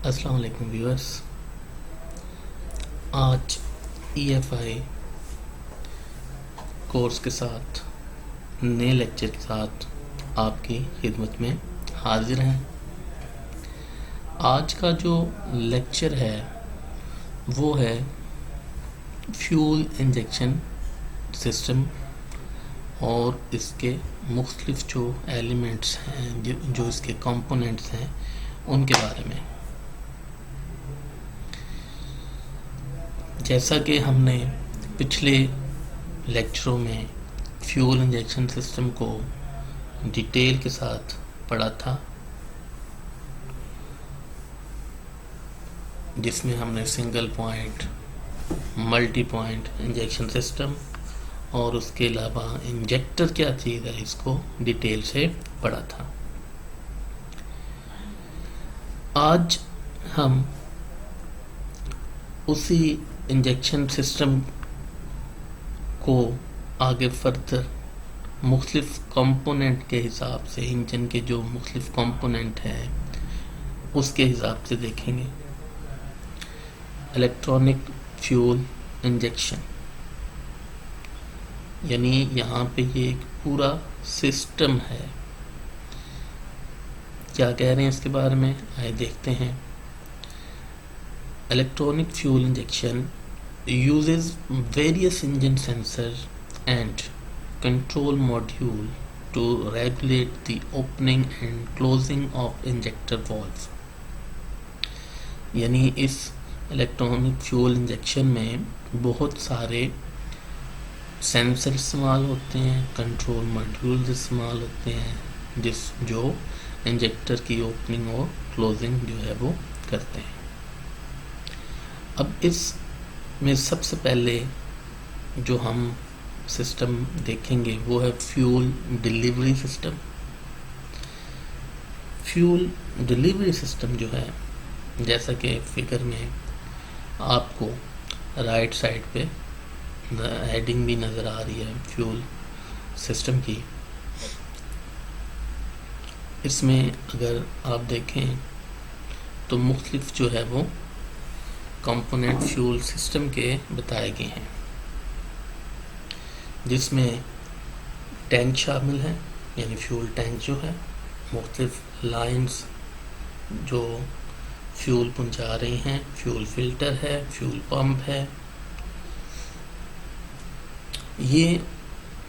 السلام علیکم ویورز، آج EFI کورس کے ساتھ نئے لیکچر کے ساتھ آپ کی خدمت میں حاضر ہیں۔ آج کا جو لیکچر ہے وہ ہے فیول انجیکشن سسٹم اور اس کے مختلف جو ایلیمنٹس ہیں، جو اس کے کمپوننٹس ہیں، ان کے بارے میں۔ جیسا کہ ہم نے پچھلے لیکچروں میں فیول انجیکشن سسٹم کو ڈیٹیل کے ساتھ پڑھا تھا، جس میں ہم نے single point, multi point injection system اور اس کے علاوہ انجیکٹر کیا چیز ہے اس کو ڈیٹیل سے پڑھا تھا۔ آج ہم اسی انجیکشن سسٹم کو آگے فردر مختلف کمپوننٹ کے حساب سے، انجن کے جو مختلف کمپوننٹ ہیں اس کے حساب سے دیکھیں گے۔ الیکٹرانک فیول انجیکشن، یعنی یہاں پہ یہ ایک پورا سسٹم ہے۔ کیا کہہ رہے ہیں اس کے بارے میں، آئے دیکھتے ہیں۔ Electronic fuel injection uses various engine sensors and control module to regulate the opening and closing of injector valve۔ یعنی اس الیکٹرانک فیول انجیکشن میں بہت سارے سینسر استعمال ہوتے ہیں، کنٹرول ماڈیولز استعمال ہوتے ہیں، جو انجیکٹر کی اوپننگ اور کلوزنگ جو ہے وہ کرتے ہیں۔ اب اس میں سب سے پہلے جو ہم سسٹم دیکھیں گے وہ ہے fuel delivery system. Fuel delivery system جو ہے، جیسا کہ فگر میں آپ کو رائٹ سائڈ پہ ہیڈنگ بھی نظر آ رہی ہے فیول سسٹم کی، اس میں اگر آپ دیکھیں تو مختلف جو ہے وہ کمپوننٹ فیول سسٹم کے بتائے گئے ہیں، جس میں ٹینک شامل ہے، یعنی فیول ٹینک جو ہے، مختلف لائنز جو فیول پہنچا رہی ہیں، فیول فلٹر ہے، فیول پمپ ہے، یہ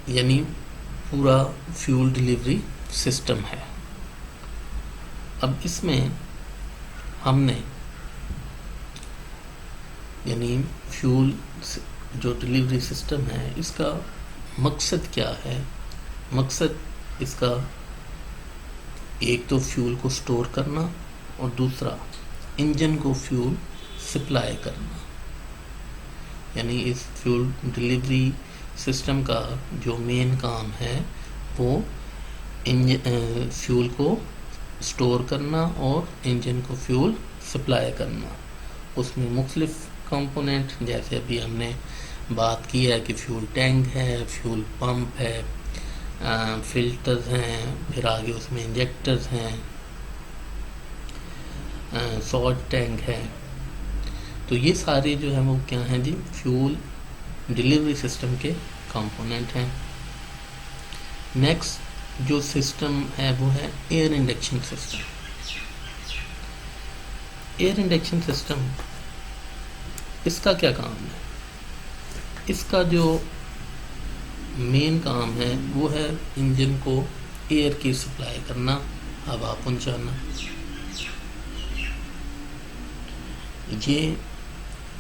یعنی پورا فیول ڈیلیوری سسٹم ہے۔ اب اس میں ہم نے یعنی فیول جو ڈیلیوری سسٹم ہے، اس کا مقصد کیا ہے؟ مقصد اس کا ایک تو فیول کو سٹور کرنا اور دوسرا انجن کو فیول سپلائی کرنا۔ یعنی اس فیول ڈیلیوری سسٹم کا جو مین کام ہے وہ فیول کو سٹور کرنا اور انجن کو فیول سپلائی کرنا۔ اس میں مختلف کمپوننٹ، جیسے ابھی ہم نے بات کی ہے کہ فیول ٹینک ہے، فیول پمپ ہے، فلٹرز ہیں، پھر آگے اس میں انجیکٹرز ہیں، سالٹ ٹینک ہے، تو یہ سارے جو ہیں وہ کیا ہیں جی؟ فیول ڈیلیوری سسٹم کے کمپوننٹ ہیں۔ نیکسٹ جو سسٹم ہے وہ ہے air induction system. Air induction system, اس کا کیا کام ہے؟ اس کا جو مین کام ہے وہ ہے انجن کو ایئر کی سپلائی کرنا، ہوا پہنچانا۔ یہ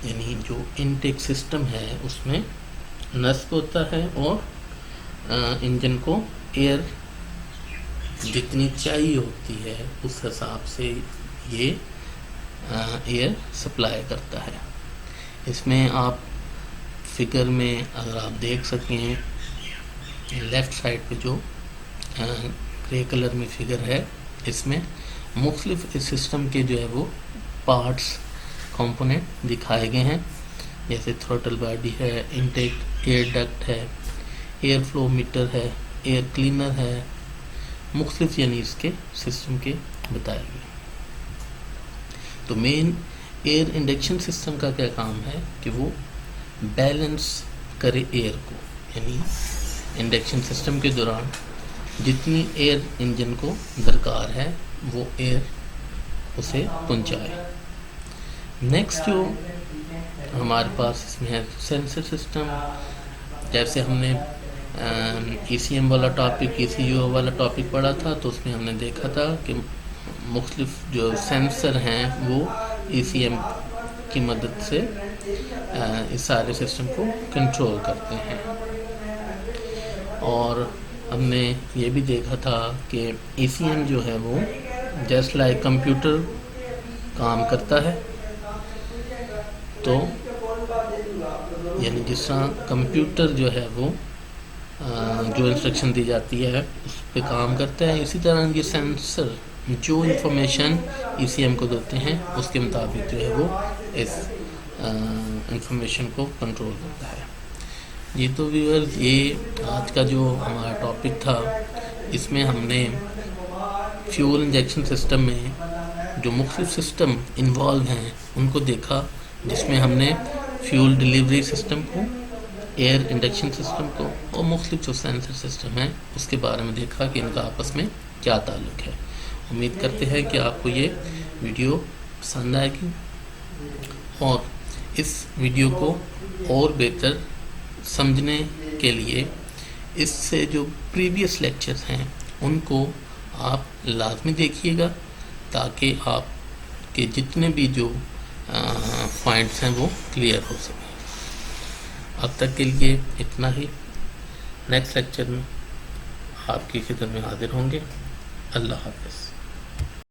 یعنی جو انٹیک سسٹم ہے اس میں نصب ہوتا ہے اور انجن کو ایئر جتنی چاہیے ہوتی ہے اس حساب سے یہ ایئر سپلائی کرتا ہے۔ اس میں آپ فگر میں اگر آپ دیکھ سکیں، لیفٹ سائڈ پہ جو گرے کلر میں فگر ہے، اس میں مختلف اس سسٹم کے جو ہے وہ پارٹس، کمپوننٹ دکھائے گئے ہیں، جیسے تھروٹل باڈی ہے، انٹیک ایئر ڈکٹ ہے، ایئر فلو میٹر ہے، ایئر کلینر ہے، مختلف یعنی اس کے سسٹم کے بتائے گئے۔ تو مین ایئر انڈکشن سسٹم کا کیا کام ہے کہ وہ بیلنس کرے ایئر کو، یعنی انڈکشن سسٹم کے دوران جتنی ایئر انجن کو درکار ہے وہ ایئر اسے پہنچائے۔ نیکسٹ جو ہمارے پاس اس میں ہے سینسر سسٹم۔ جیسے ہم نے ای سی ایم والا ٹاپک، ای سی یو والا ٹاپک پڑھا تھا، تو اس میں ہم نے دیکھا تھا کہ مختلف جو سینسر ہیں وہ ای سی ایم کی مدد سے اس سارے سسٹم کو کنٹرول کرتے ہیں۔ اور ہم نے یہ بھی دیکھا تھا کہ ای سی ایم جو ہے وہ جسٹ لائک کمپیوٹر کام کرتا ہے، تو یعنی جس طرح کمپیوٹر جو ہے وہ جو انسٹرکشن دی جاتی ہے اس پہ کام کرتا ہے، اسی طرح یہ سینسر جو انفارمیشن ای سی ایم کو دیتے ہیں اس کے مطابق جو ہے وہ اس انفارمیشن کو کنٹرول کرتا ہے۔ یہ تو ویورز یہ آج کا جو ہمارا ٹاپک تھا، اس میں ہم نے فیول انجیکشن سسٹم میں جو مختلف سسٹم انوالو ہیں ان کو دیکھا، جس میں ہم نے فیول ڈیلیوری سسٹم کو، ایئر انڈکشن سسٹم کو اور مختلف جو سینسر سسٹم ہیں اس کے بارے میں دیکھا کہ ان کا آپس میں کیا تعلق ہے۔ امید کرتے ہیں کہ آپ کو یہ ویڈیو پسند آئے گی، اور اس ویڈیو کو اور بہتر سمجھنے کے لیے اس سے جو پریویس لیکچرز ہیں ان کو آپ لازمی دیکھیے گا، تاکہ آپ کے جتنے بھی جو پوائنٹس ہیں وہ کلیئر ہو سکیں۔ اب تک کے لیے اتنا ہی، نیکسٹ لیکچر میں آپ کی خدمت میں حاضر ہوں گے۔ اللہ حافظ۔